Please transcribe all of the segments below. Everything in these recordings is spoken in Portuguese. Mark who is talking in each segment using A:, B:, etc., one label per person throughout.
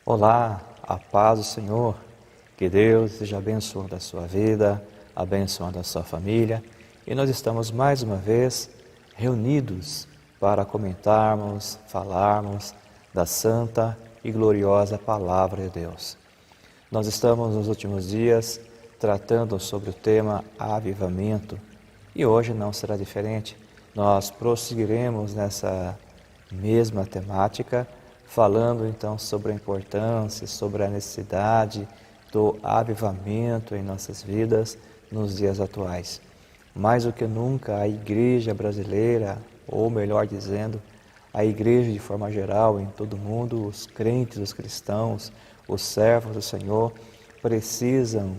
A: Olá, a paz do Senhor, que Deus esteja abençoando a sua vida, abençoando a sua família. E nós estamos mais uma vez reunidos para comentarmos, falarmos da santa e gloriosa Palavra de Deus. Nós estamos nos últimos dias tratando sobre o tema avivamento e hoje não será diferente. Nós prosseguiremos nessa mesma temática, falando então sobre a importância, sobre a necessidade do avivamento em nossas vidas nos dias atuais. Mais do que nunca, a igreja brasileira, ou melhor dizendo, a igreja de forma geral em todo o mundo, os crentes, os cristãos, os servos do Senhor, precisam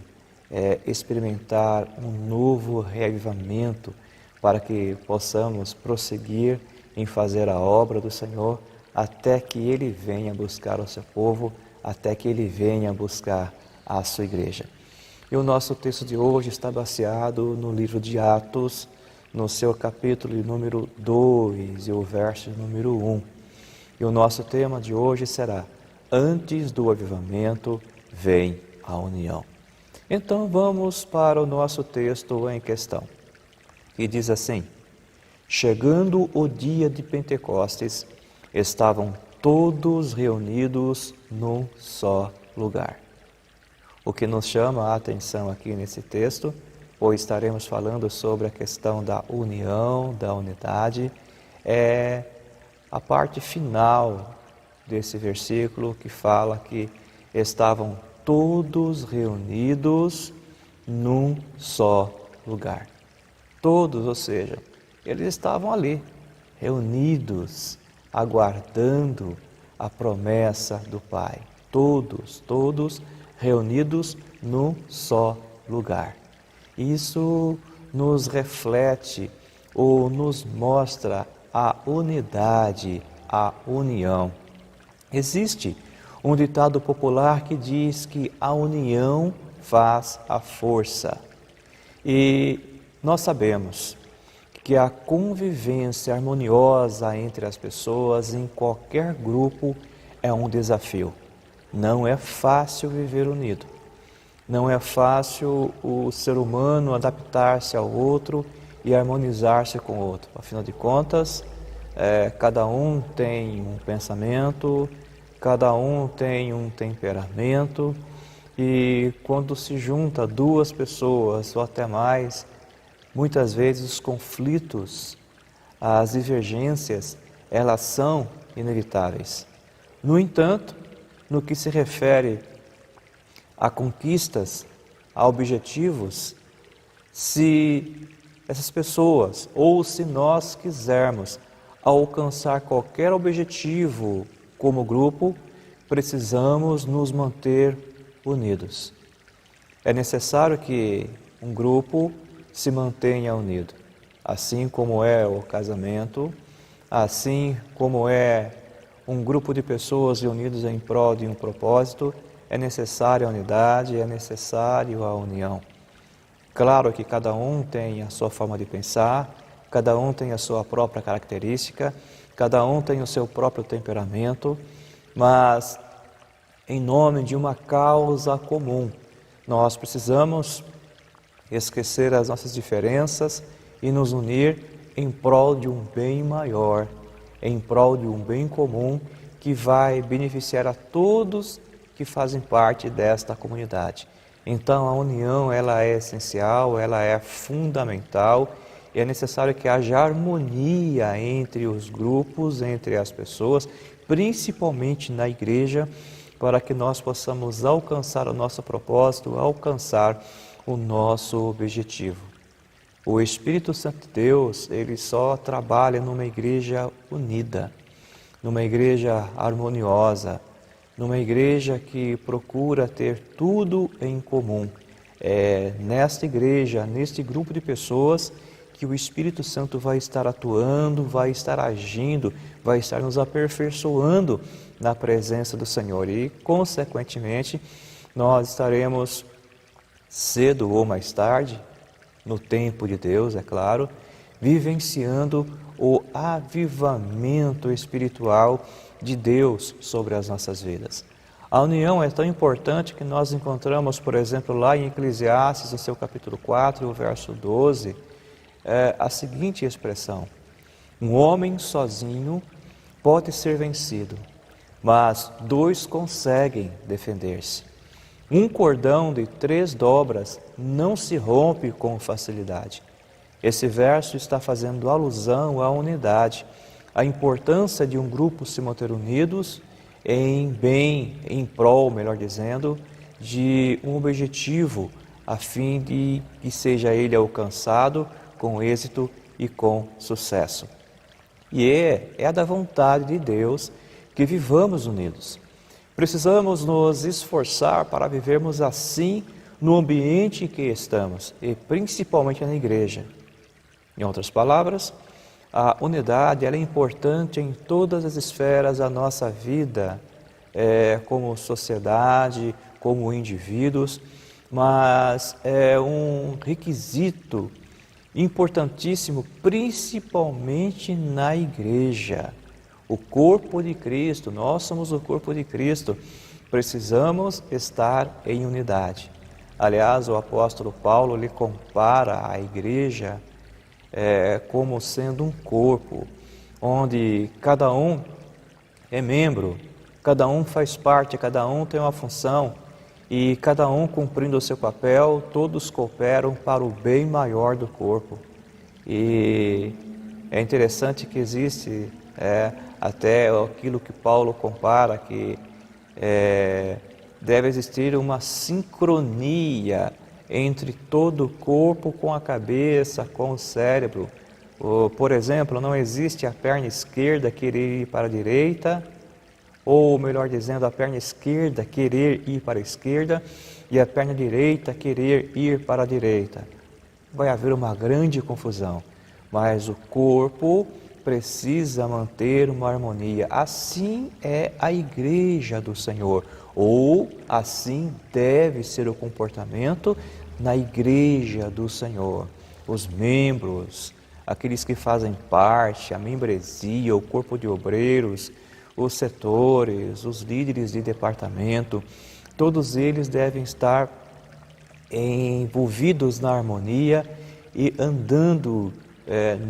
A: experimentar um novo reavivamento para que possamos prosseguir em fazer a obra do Senhor até que Ele venha buscar o seu povo, até que Ele venha buscar a sua igreja. E o nosso texto de hoje está baseado no livro de Atos, no seu capítulo número 2 e o verso número 1. E o nosso tema de hoje será: Antes do avivamento vem a união. Então vamos para o nosso texto em questão, que diz assim: Chegando o dia de Pentecostes, estavam todos reunidos num só lugar. O que nos chama a atenção aqui nesse texto, pois estaremos falando sobre a questão da união, da unidade, é a parte final desse versículo que fala que estavam todos reunidos num só lugar. Todos, ou seja, eles estavam ali, reunidos, aguardando a promessa do Pai. Todos reunidos num só lugar. Isso nos reflete ou nos mostra a unidade, a união. Existe um ditado popular que diz que a união faz a força. E nós sabemos que a convivência harmoniosa entre as pessoas em qualquer grupo é um desafio. Não é fácil viver unido. Não é fácil o ser humano adaptar-se ao outro e harmonizar-se com o outro. Afinal de contas, cada um tem um pensamento, cada um tem um temperamento, e quando se junta duas pessoas ou até mais, muitas vezes os conflitos, as divergências, elas são inevitáveis. No entanto, no que se refere a conquistas, a objetivos, se essas pessoas ou se nós quisermos alcançar qualquer objetivo como grupo, precisamos nos manter unidos. É necessário que um grupo se mantenha unido, assim como é o casamento, assim como é um grupo de pessoas reunidas em prol de um propósito, é necessária a unidade, é necessário a união. Claro que cada um tem a sua forma de pensar, cada um tem a sua própria característica, cada um tem o seu próprio temperamento, mas em nome de uma causa comum, nós precisamos esquecer as nossas diferenças e nos unir em prol de um bem maior, em prol de um bem comum que vai beneficiar a todos que fazem parte desta comunidade. Então a união, ela é essencial, ela é fundamental e é necessário que haja harmonia entre os grupos, entre as pessoas, principalmente na igreja, para que nós possamos alcançar o nosso propósito, alcançar o nosso objetivo. O Espírito Santo de Deus, ele só trabalha numa igreja unida, numa igreja harmoniosa, numa igreja que procura ter tudo em comum. É nesta igreja, neste grupo de pessoas, que o Espírito Santo vai estar atuando, vai estar agindo, vai estar nos aperfeiçoando na presença do Senhor. E, consequentemente, nós estaremos cedo ou mais tarde, no tempo de Deus, é claro, vivenciando o avivamento espiritual de Deus sobre as nossas vidas. A união é tão importante que nós encontramos, por exemplo, lá em Eclesiastes, no seu capítulo 4, o verso 12, a seguinte expressão: um homem sozinho pode ser vencido, mas dois conseguem defender-se. Um cordão de 3 dobras não se rompe com facilidade. Esse verso está fazendo alusão à unidade, à importância de um grupo se manter unidos em prol, melhor dizendo, de um objetivo, a fim de que seja ele alcançado com êxito e com sucesso. E é da vontade de Deus que vivamos unidos. Precisamos nos esforçar para vivermos assim no ambiente em que estamos, e principalmente na igreja. Em outras palavras, a unidade ela é importante em todas as esferas da nossa vida, como sociedade, como indivíduos, mas é um requisito importantíssimo, principalmente na igreja. O corpo de Cristo, nós somos o corpo de Cristo, precisamos estar em unidade. Aliás, o apóstolo Paulo lhe compara a igreja como sendo um corpo, onde cada um é membro, cada um faz parte, cada um tem uma função, e cada um cumprindo o seu papel, todos cooperam para o bem maior do corpo. E é interessante que existe até aquilo que Paulo compara, que deve existir uma sincronia entre todo o corpo com a cabeça, com o cérebro. Por exemplo, não existe a perna esquerda querer ir para a direita, ou melhor dizendo, a perna esquerda querer ir para a esquerda e a perna direita querer ir para a direita. Vai haver uma grande confusão, mas o corpo precisa manter uma harmonia. Assim é a igreja do Senhor, ou assim deve ser o comportamento na igreja do Senhor. Os membros, aqueles que fazem parte, a membresia, o corpo de obreiros, os setores, os líderes de departamento, todos eles devem estar envolvidos na harmonia e andando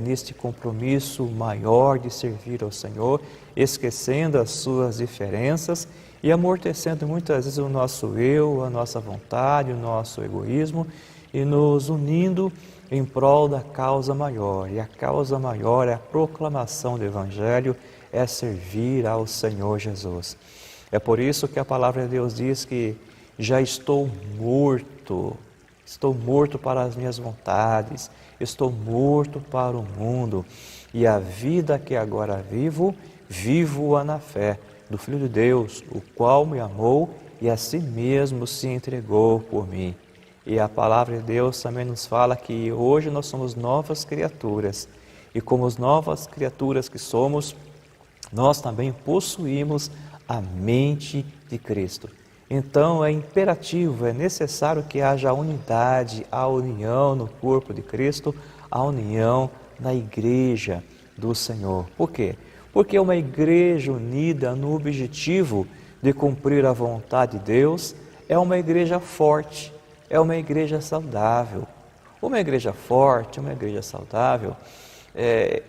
A: neste compromisso maior de servir ao Senhor, esquecendo as suas diferenças e amortecendo muitas vezes o nosso eu, a nossa vontade, o nosso egoísmo e nos unindo em prol da causa maior. E a causa maior é a proclamação do Evangelho, é servir ao Senhor Jesus. É por isso que a palavra de Deus diz que já estou morto para as minhas vontades, estou morto para o mundo, e a vida que agora vivo, vivo-a na fé do Filho de Deus, o qual me amou e a si mesmo se entregou por mim. E a palavra de Deus também nos fala que hoje nós somos novas criaturas, e como as novas criaturas que somos, nós também possuímos a mente de Cristo. Então é imperativo, é necessário que haja unidade, a união no corpo de Cristo, a união na igreja do Senhor. Por quê? Porque uma igreja unida no objetivo de cumprir a vontade de Deus é uma igreja forte, é uma igreja saudável. Uma igreja forte, uma igreja saudável,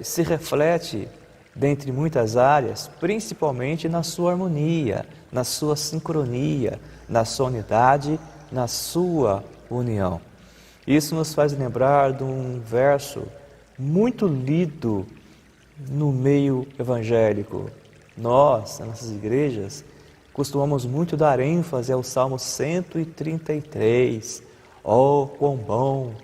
A: se reflete dentre muitas áreas, principalmente na sua harmonia, na sua sincronia, na sua unidade, na sua união. Isso nos faz lembrar de um verso muito lido no meio evangélico. Nós, nas nossas igrejas, costumamos muito dar ênfase ao Salmo 133. Oh, quão bom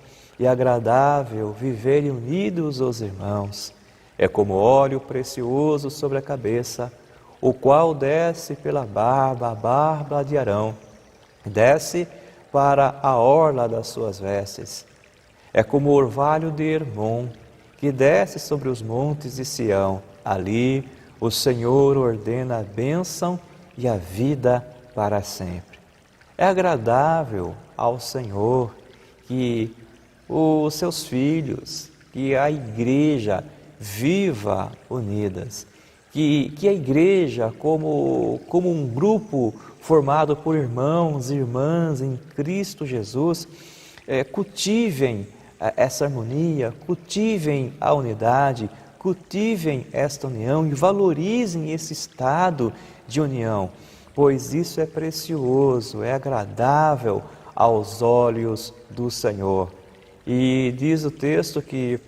A: e agradável viverem unidos os irmãos! É como óleo precioso sobre a cabeça, o qual desce pela barba, a barba de Arão, desce para a orla das suas vestes. É como o orvalho de Hermon, que desce sobre os montes de Sião. Ali o Senhor ordena a bênção e a vida para sempre. É agradável ao Senhor que os seus filhos, que a igreja viva unidas. que a igreja, como um grupo formado por irmãos e irmãs em Cristo Jesus, cultivem essa harmonia, cultivem a unidade, cultivem esta união e valorizem esse estado de união, pois isso é precioso, é agradável aos olhos do Senhor. E diz o texto que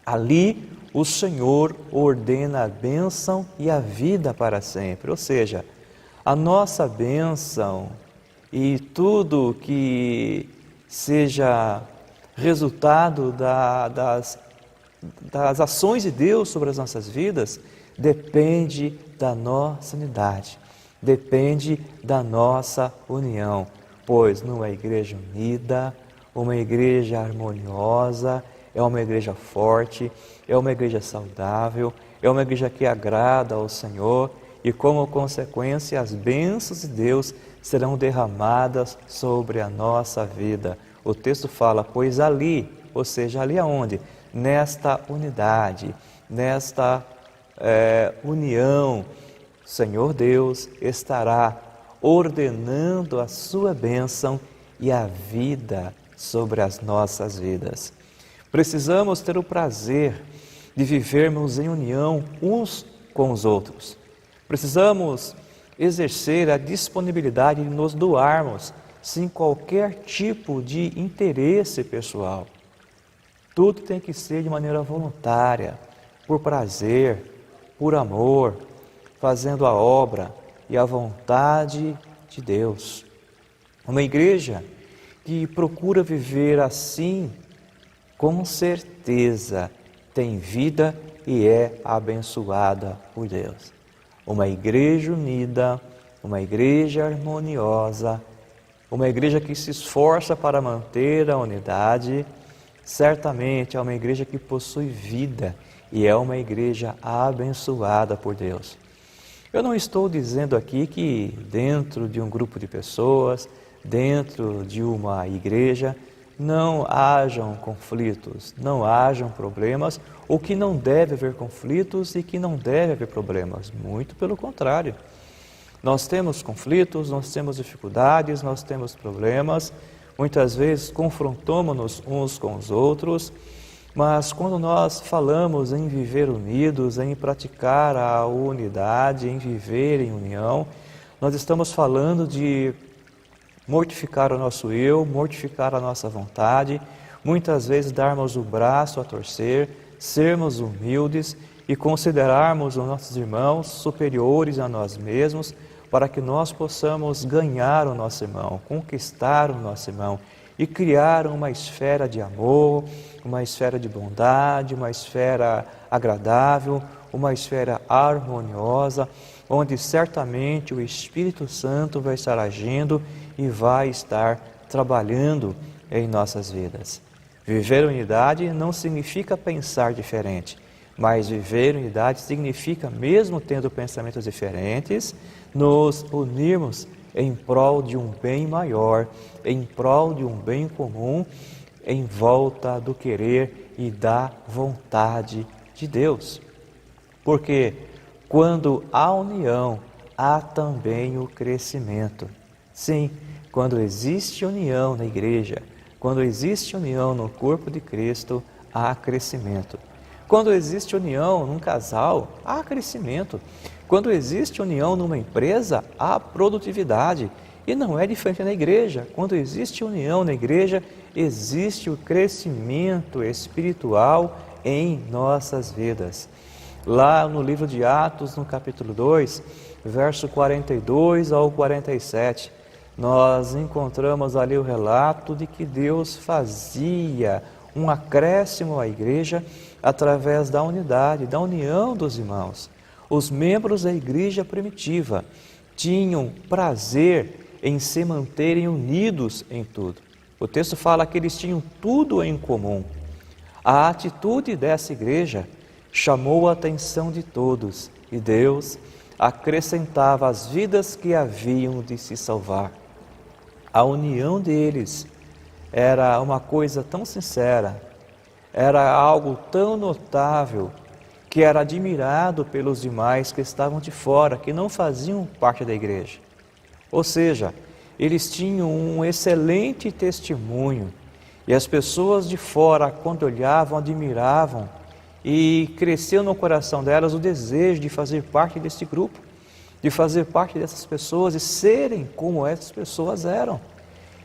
A: ali o Senhor ordena a bênção e a vida para sempre, ou seja, a nossa bênção e tudo que seja resultado das ações de Deus sobre as nossas vidas, depende da nossa unidade, depende da nossa união, pois numa igreja unida, uma igreja harmoniosa, é uma igreja forte, é uma igreja saudável, é uma igreja que agrada ao Senhor e, como consequência, as bênçãos de Deus serão derramadas sobre a nossa vida. O texto fala, pois ali, ou seja, ali aonde? Nesta unidade, nesta união, o Senhor Deus estará ordenando a sua bênção e a vida sobre as nossas vidas. Precisamos ter o prazer de vivermos em união uns com os outros. Precisamos exercer a disponibilidade de nos doarmos sem qualquer tipo de interesse pessoal. Tudo tem que ser de maneira voluntária, por prazer, por amor, fazendo a obra e a vontade de Deus. Uma igreja que procura viver assim, com certeza tem vida e é abençoada por Deus. Uma igreja unida, uma igreja harmoniosa, uma igreja que se esforça para manter a unidade, certamente é uma igreja que possui vida e é uma igreja abençoada por Deus. Eu não estou dizendo aqui que dentro de um grupo de pessoas, dentro de uma igreja, não hajam conflitos, não hajam problemas, ou que não deve haver conflitos e que não deve haver problemas. Muito pelo contrário. Nós temos conflitos, nós temos dificuldades, nós temos problemas, muitas vezes confrontamos-nos uns com os outros, mas quando nós falamos em viver unidos, em praticar a unidade, em viver em união, nós estamos falando de mortificar o nosso eu, mortificar a nossa vontade, muitas vezes darmos o braço a torcer, sermos humildes e considerarmos os nossos irmãos superiores a nós mesmos, para que nós possamos ganhar o nosso irmão, conquistar o nosso irmão e criar uma esfera de amor, uma esfera de bondade, uma esfera agradável, uma esfera harmoniosa, onde certamente o Espírito Santo vai estar agindo e vai estar trabalhando em nossas vidas. Viver unidade não significa pensar diferente, mas viver unidade significa, mesmo tendo pensamentos diferentes, nos unirmos em prol de um bem maior, em prol de um bem comum, em volta do querer e da vontade de Deus. Porque quando há união, há também o crescimento. Sim, quando existe união na igreja, quando existe união no corpo de Cristo, há crescimento. Quando existe união num casal, há crescimento. Quando existe união numa empresa, há produtividade. E não é diferente na igreja. Quando existe união na igreja, existe o crescimento espiritual em nossas vidas. Lá no livro de Atos, no capítulo 2, verso 42 ao 47, nós encontramos ali o relato de que Deus fazia um acréscimo à igreja através da unidade, da união dos irmãos. Os membros da igreja primitiva tinham prazer em se manterem unidos em tudo. O texto fala que eles tinham tudo em comum. A atitude dessa igreja chamou a atenção de todos e Deus acrescentava as vidas que haviam de se salvar. A união deles era uma coisa tão sincera, era algo tão notável, que era admirado pelos demais que estavam de fora, que não faziam parte da igreja. Ou seja, eles tinham um excelente testemunho e as pessoas de fora, quando olhavam, admiravam e cresceu no coração delas o desejo de fazer parte desse grupo, de fazer parte dessas pessoas e serem como essas pessoas eram.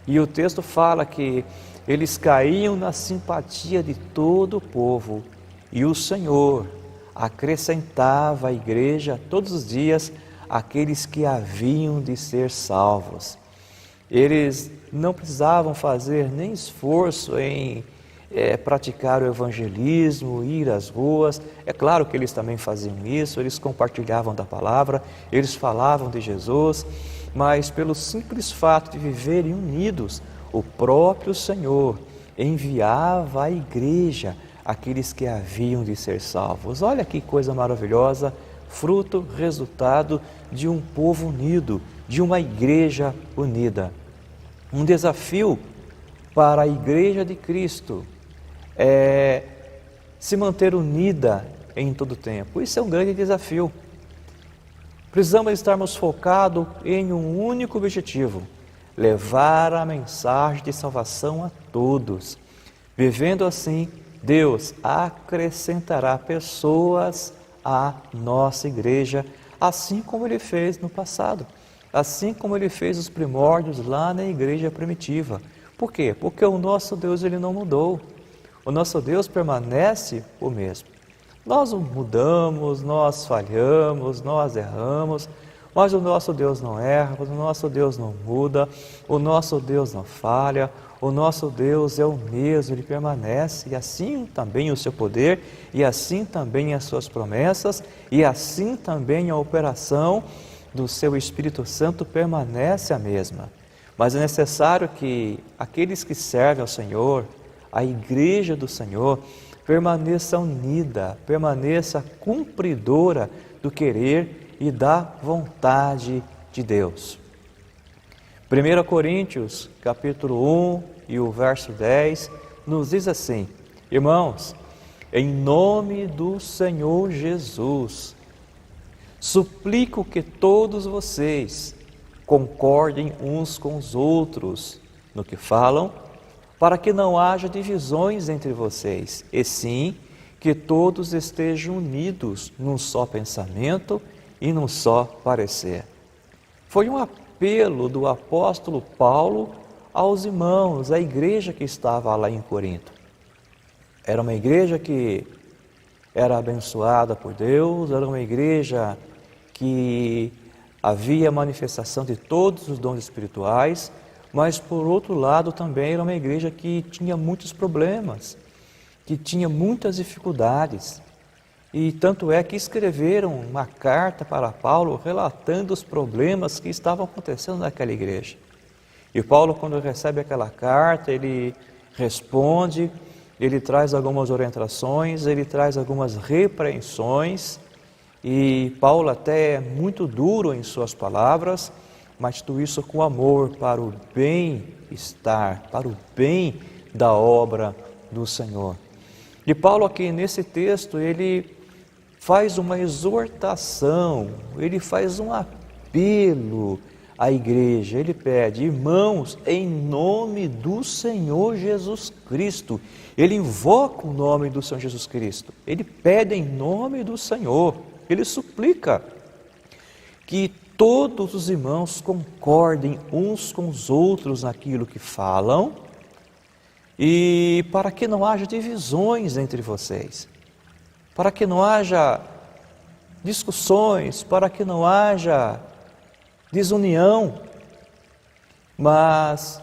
A: E o texto fala que eles caíam na simpatia de todo o povo e o Senhor acrescentava à igreja todos os dias aqueles que haviam de ser salvos. Eles não precisavam fazer nem esforço em praticar o evangelismo, ir às ruas. É claro que eles também faziam isso, eles compartilhavam da palavra, eles falavam de Jesus, mas pelo simples fato de viverem unidos, o próprio Senhor enviava à igreja aqueles que haviam de ser salvos. Olha que coisa maravilhosa, fruto, resultado de um povo unido, de uma igreja unida. Um desafio para a igreja de Cristo é se manter unida em todo o tempo. Isso é um grande desafio. Precisamos estarmos focados em um único objetivo: levar a mensagem de salvação a todos. Vivendo assim, Deus acrescentará pessoas à nossa igreja, assim como Ele fez no passado, assim como Ele fez os primórdios lá na igreja primitiva. Por quê? Porque o nosso Deus, Ele não mudou. O nosso Deus permanece o mesmo. Nós mudamos, nós falhamos, nós erramos, mas o nosso Deus não erra, o nosso Deus não muda, o nosso Deus não falha, o nosso Deus é o mesmo, Ele permanece, e assim também o seu poder, e assim também as suas promessas, e assim também a operação do seu Espírito Santo permanece a mesma. Mas é necessário que aqueles que servem ao Senhor, a igreja do Senhor, permaneça unida, permaneça cumpridora do querer e da vontade de Deus. 1 Coríntios, capítulo 1 e o verso 10, nos diz assim: irmãos, em nome do Senhor Jesus, suplico que todos vocês concordem uns com os outros no que falam, para que não haja divisões entre vocês, e sim que todos estejam unidos num só pensamento e num só parecer. Foi um apelo do apóstolo Paulo aos irmãos, à igreja que estava lá em Corinto. Era uma igreja que era abençoada por Deus, era uma igreja que havia manifestação de todos os dons espirituais, mas por outro lado também era uma igreja que tinha muitos problemas, que tinha muitas dificuldades. E tanto é que escreveram uma carta para Paulo relatando os problemas que estavam acontecendo naquela igreja. E Paulo, quando recebe aquela carta, ele responde, ele traz algumas orientações, ele traz algumas repreensões, e Paulo até é muito duro em suas palavras, mas tudo isso com amor para o bem-estar, para o bem da obra do Senhor. E Paulo aqui nesse texto, ele faz uma exortação, ele faz um apelo à igreja, ele pede: irmãos, em nome do Senhor Jesus Cristo. Ele invoca o nome do Senhor Jesus Cristo, ele pede em nome do Senhor, ele suplica que todos os irmãos concordem uns com os outros naquilo que falam, e para que não haja divisões entre vocês, para que não haja discussões, para que não haja desunião, mas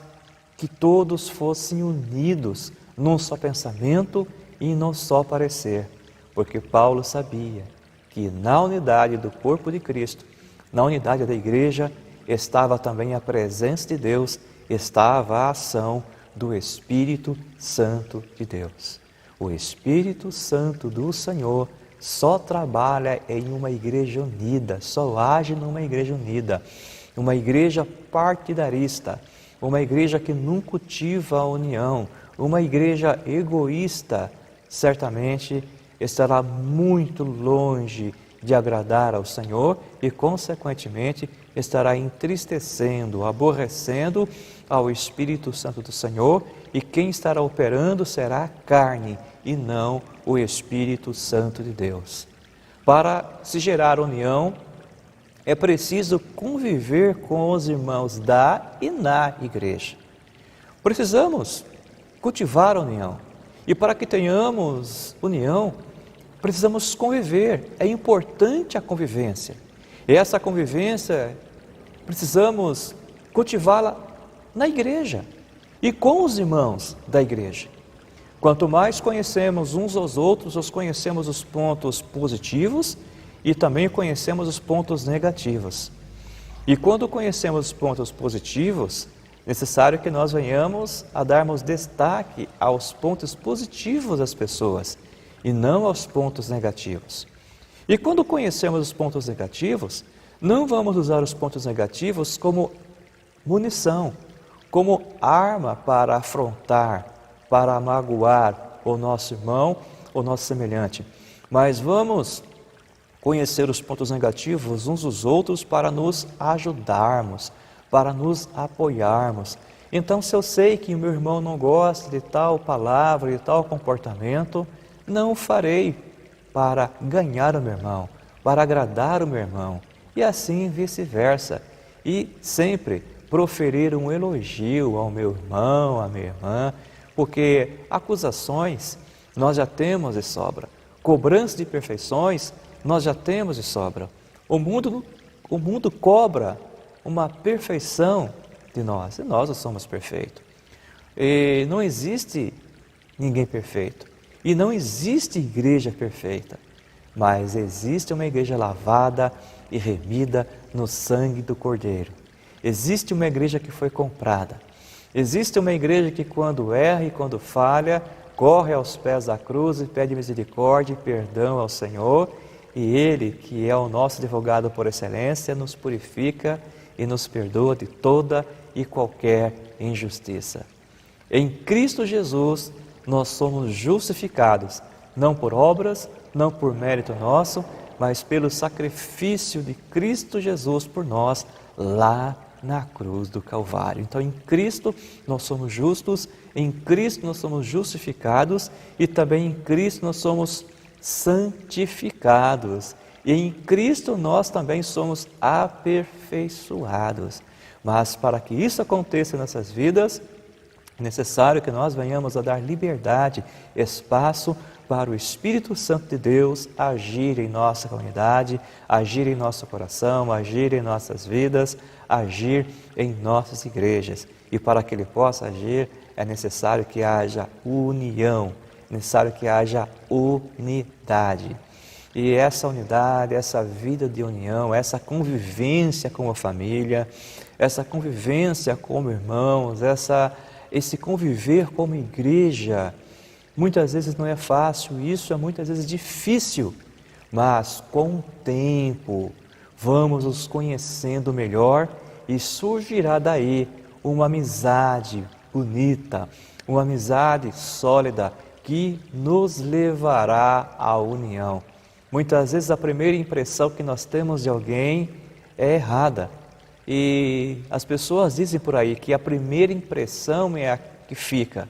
A: que todos fossem unidos num só pensamento e num só parecer, porque Paulo sabia que na unidade do corpo de Cristo, na unidade da igreja, estava também a presença de Deus, estava a ação do Espírito Santo de Deus. O Espírito Santo do Senhor só trabalha em uma igreja unida, só age numa igreja unida, uma igreja partidarista, uma igreja que não cultiva a união, uma igreja egoísta, certamente estará muito longe de agradar ao Senhor e, consequentemente, estará entristecendo, aborrecendo ao Espírito Santo do Senhor, e quem estará operando será a carne e não o Espírito Santo de Deus. Para se gerar união, é preciso conviver com os irmãos da e na igreja. Precisamos cultivar a união. E para que tenhamos união, precisamos conviver. É importante a convivência. E essa convivência, precisamos cultivá-la na igreja e com os irmãos da igreja. Quanto mais conhecemos uns aos outros, nós conhecemos os pontos positivos e também conhecemos os pontos negativos. E quando conhecemos os pontos positivos, é necessário que nós venhamos a darmos destaque aos pontos positivos das pessoas e não aos pontos negativos. E quando conhecemos os pontos negativos, não vamos usar os pontos negativos como munição, como arma para afrontar, para magoar o nosso irmão, o nosso semelhante, mas vamos conhecer os pontos negativos uns dos outros para nos ajudarmos, para nos apoiarmos. Então, se eu sei que o meu irmão não gosta de tal palavra, de tal comportamento, não o farei para ganhar o meu irmão, para agradar o meu irmão, e assim vice-versa. E sempre proferir um elogio ao meu irmão, à minha irmã, porque acusações nós já temos de sobra, cobrança de perfeições nós já temos de sobra. O mundo cobra uma perfeição de nós, e nós não somos perfeitos. E não existe ninguém perfeito, e não existe igreja perfeita, mas existe uma igreja lavada e remida no sangue do Cordeiro. Existe uma igreja que foi comprada. Existe uma igreja que, quando erra e quando falha, corre aos pés da cruz e pede misericórdia e perdão ao Senhor, e Ele, que é o nosso advogado por excelência, nos purifica e nos perdoa de toda e qualquer injustiça. Em Cristo Jesus, nós somos justificados, não por obras, não por mérito nosso, mas pelo sacrifício de Cristo Jesus por nós, lá na cruz do Calvário. Então, em Cristo nós somos justos, em Cristo nós somos justificados e também em Cristo nós somos santificados. E em Cristo nós também somos aperfeiçoados. Mas para que isso aconteça em nossas vidas, é necessário que nós venhamos a dar liberdade, espaço para o Espírito Santo de Deus agir em nossa comunidade, agir em nosso coração, agir em nossas vidas, agir em nossas igrejas. E para que Ele possa agir, é necessário que haja união, é necessário que haja unidade. E essa unidade, essa vida de união, essa convivência com a família, essa convivência como irmãos, esse conviver como igreja, muitas vezes não é fácil, isso é muitas vezes difícil, mas com o tempo vamos nos conhecendo melhor e surgirá daí uma amizade bonita, uma amizade sólida que nos levará à união. Muitas vezes a primeira impressão que nós temos de alguém é errada. E as pessoas dizem por aí que a primeira impressão é a que fica.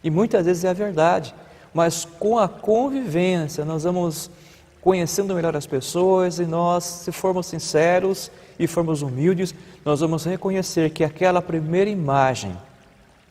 A: E muitas vezes é a verdade. Mas com a convivência nós vamos conhecendo melhor as pessoas e nós, se formos sinceros e formos humildes, nós vamos reconhecer que aquela primeira imagem,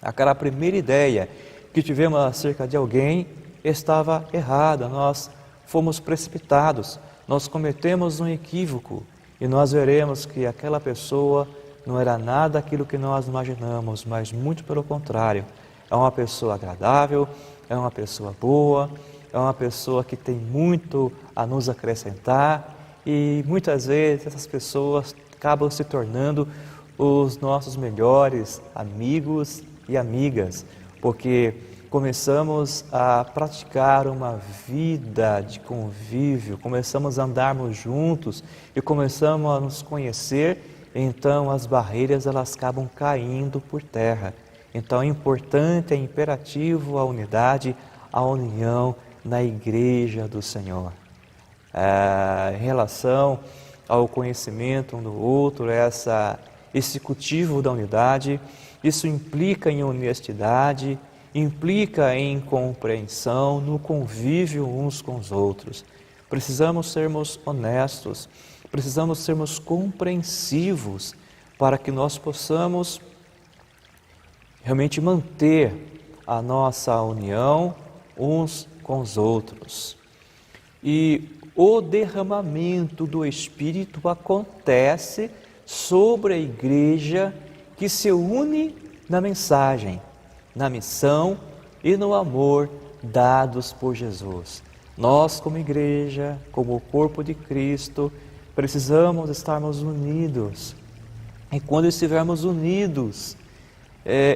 A: aquela primeira ideia que tivemos acerca de alguém estava errada. Nós fomos precipitados, nós cometemos um equívoco e nós veremos que aquela pessoa não era nada aquilo que nós imaginamos, mas muito pelo contrário, é uma pessoa agradável, é uma pessoa boa, é uma pessoa que tem muito a nos acrescentar e muitas vezes essas pessoas acabam se tornando os nossos melhores amigos e amigas, porque começamos a praticar uma vida de convívio, começamos a andarmos juntos e começamos a nos conhecer, então as barreiras elas acabam caindo por terra. Então é importante, é imperativo a unidade, a união na igreja do Senhor. Em relação ao conhecimento um do outro, esse cultivo da unidade, isso implica em honestidade, implica em compreensão, no convívio uns com os outros. Precisamos sermos honestos, precisamos sermos compreensivos para que nós possamos realmente manter a nossa união uns com os outros. E o derramamento do Espírito acontece sobre a igreja que se une na mensagem, na missão e no amor dados por Jesus. Nós, como igreja, como o corpo de Cristo, precisamos estarmos unidos. E quando estivermos unidos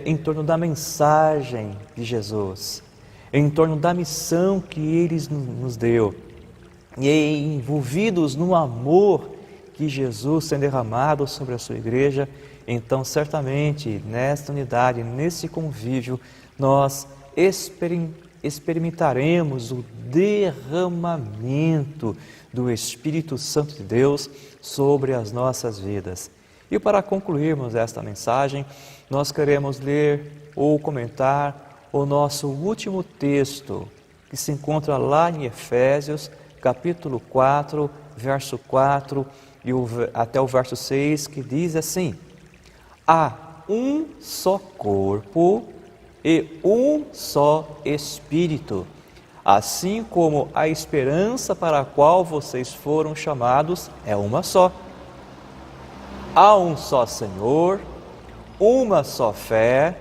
A: em torno da mensagem de Jesus, em torno da missão que Ele nos deu, e envolvidos no amor que Jesus tem derramado sobre a sua igreja, então certamente nesta unidade, nesse convívio, nós experimentaremos o derramamento do Espírito Santo de Deus sobre as nossas vidas. E para concluirmos esta mensagem, nós queremos ler ou comentar o nosso último texto, que se encontra lá em Efésios, capítulo 4, verso 4 até o verso 6, que diz assim: há um só corpo e um só Espírito, assim como a esperança para a qual vocês foram chamados é uma só. Há um só Senhor, uma só fé,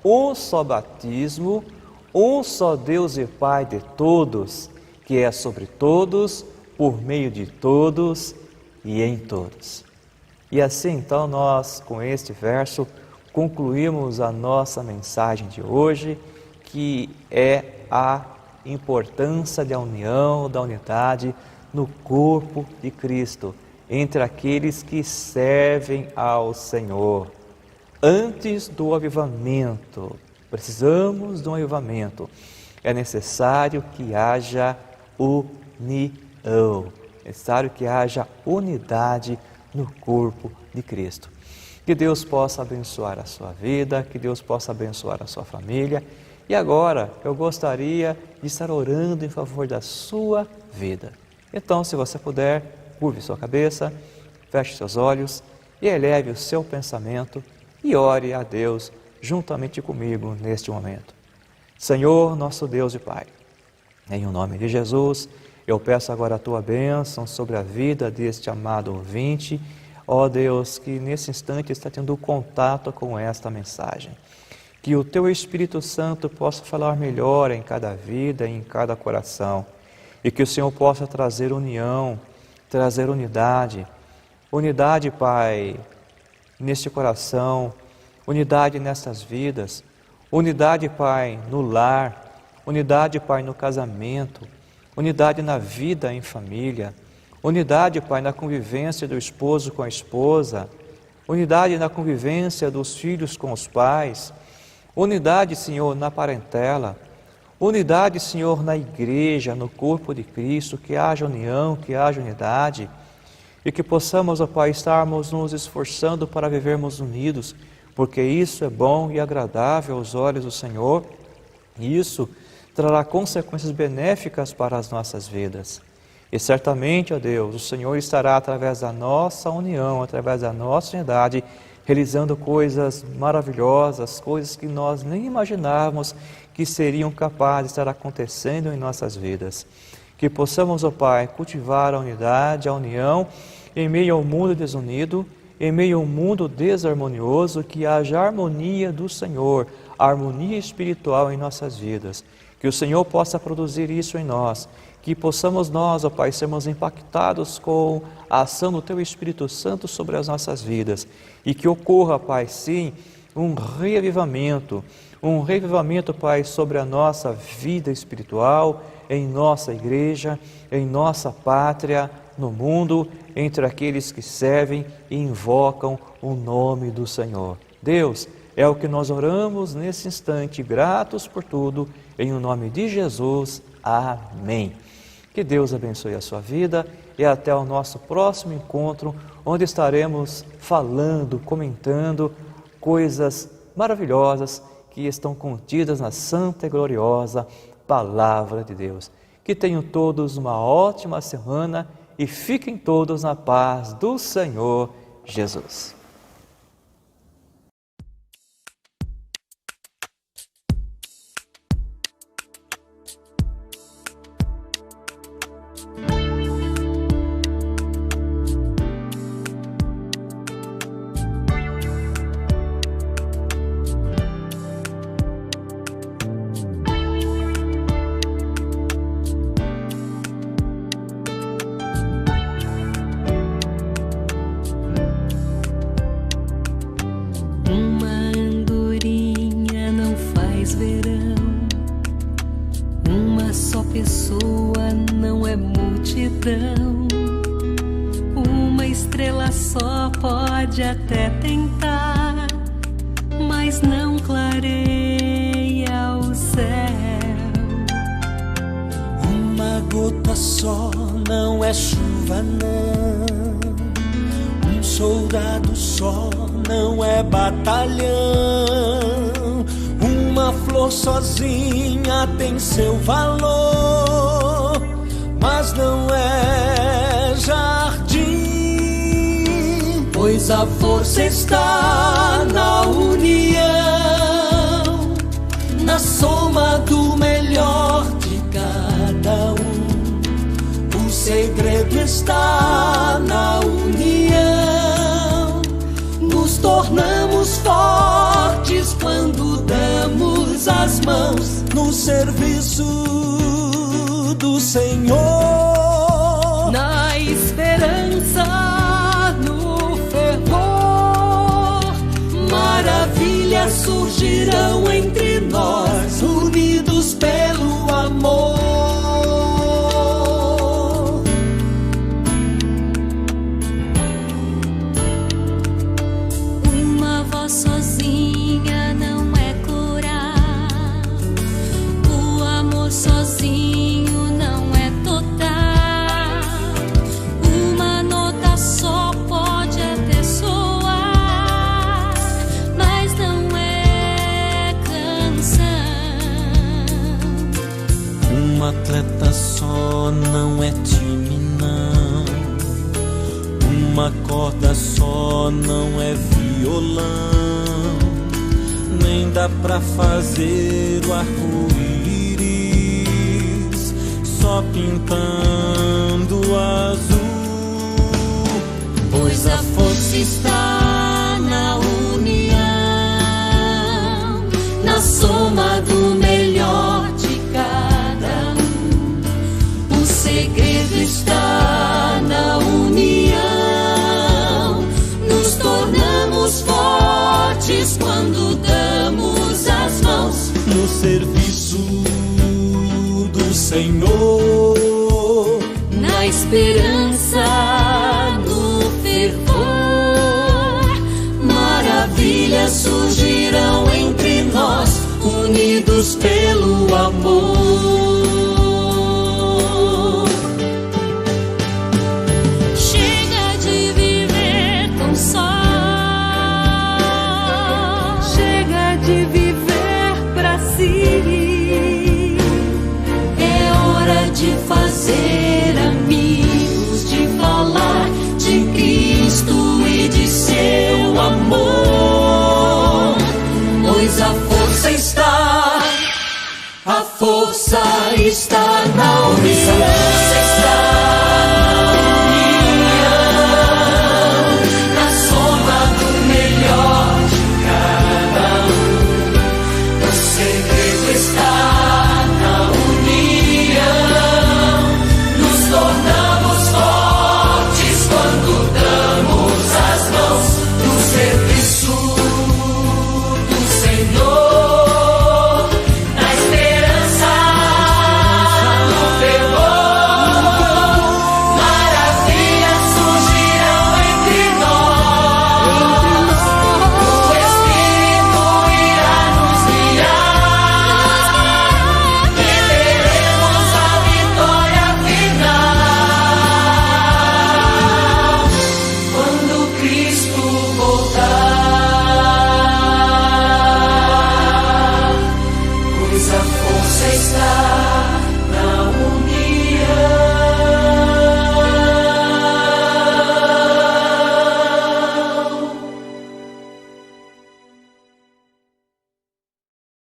A: um só batismo, um só Deus e Pai de todos, que é sobre todos, por meio de todos e em todos. E assim então nós, com este verso, concluímos a nossa mensagem de hoje, que é a importância da união, da unidade no corpo de Cristo, entre aqueles que servem ao Senhor. Antes do avivamento, precisamos de um avivamento, é necessário que haja união, é necessário que haja unidade no corpo de Cristo. Que Deus possa abençoar a sua vida, que Deus possa abençoar a sua família. E agora eu gostaria de estar orando em favor da sua vida. Então, se você puder, curve sua cabeça, feche seus olhos e eleve o seu pensamento e ore a Deus juntamente comigo neste momento. Senhor, nosso Deus e Pai, em o nome de Jesus, eu peço agora a Tua bênção sobre a vida deste amado ouvinte, ó Deus, que nesse instante está tendo contato com esta mensagem. Que o Teu Espírito Santo possa falar melhor em cada vida e em cada coração, e que o Senhor possa trazer união, trazer unidade, Pai, neste coração, unidade nessas vidas, unidade, Pai, no lar, unidade, Pai, no casamento, unidade na vida em família, unidade, Pai, na convivência do esposo com a esposa, unidade na convivência dos filhos com os pais, unidade, Senhor, na parentela, unidade, Senhor, na igreja, no corpo de Cristo, que haja união, que haja unidade, e que possamos, ó Pai, estarmos nos esforçando para vivermos unidos, porque isso é bom e agradável aos olhos do Senhor, e isso trará consequências benéficas para as nossas vidas. E certamente, ó Deus, o Senhor estará através da nossa união, através da nossa unidade, realizando coisas maravilhosas, coisas que nós nem imaginávamos que seriam capazes de estar acontecendo em nossas vidas. Que possamos, ó Pai, cultivar a unidade, a união, em meio ao mundo desunido, em meio ao mundo desarmonioso, que haja harmonia do Senhor, harmonia espiritual em nossas vidas. Que o Senhor possa produzir isso em nós, que possamos nós, ó Pai, sermos impactados com a ação do Teu Espírito Santo sobre as nossas vidas, e que ocorra, Pai, sim, um reavivamento, Pai, sobre a nossa vida espiritual, em nossa igreja, em nossa pátria, no mundo, entre aqueles que servem e invocam o nome do Senhor. Deus, é o que nós oramos nesse instante, gratos por tudo, em o nome de Jesus. Amém. Que Deus abençoe a sua vida e até o nosso próximo encontro, onde estaremos falando, comentando coisas maravilhosas que estão contidas na santa e gloriosa Palavra de Deus. Que tenham todos uma ótima semana e fiquem todos na paz do Senhor Jesus.
B: Pessoa não é multidão, uma estrela só pode até tentar, mas não clareia o céu.
C: Uma gota só não é chuva, não. Um soldado só não é batalhão. Uma flor sozinha tem seu valor, mas não é jardim, pois a força está na união, na soma do melhor de cada um. O segredo está na união, nos tornamos fortes quando damos as mãos no serviço do Senhor,
B: na esperança, no fervor. Maravilhas surgirão entre nós, unidos pelo amor. Uma voz sozinha não é curar, o amor sozinho não é total. Uma nota só pode até soar, mas não é canção.
C: Um atleta só não é time, não. Uma corda só não é violão. Nem dá pra fazer o arco-íris só pintando azul,
B: Pois a força está na união, na soma do melhor de cada um. O segredo está na união, nos tornamos fortes quando damos as mãos
C: no serviço do Senhor,
B: na esperança, no fervor. Maravilhas surgirão entre nós, unidos pelo amor. Chega de viver tão só, chega de viver pra si. É hora de fazer amigos, de falar de Cristo e de seu amor. Pois a força está na união.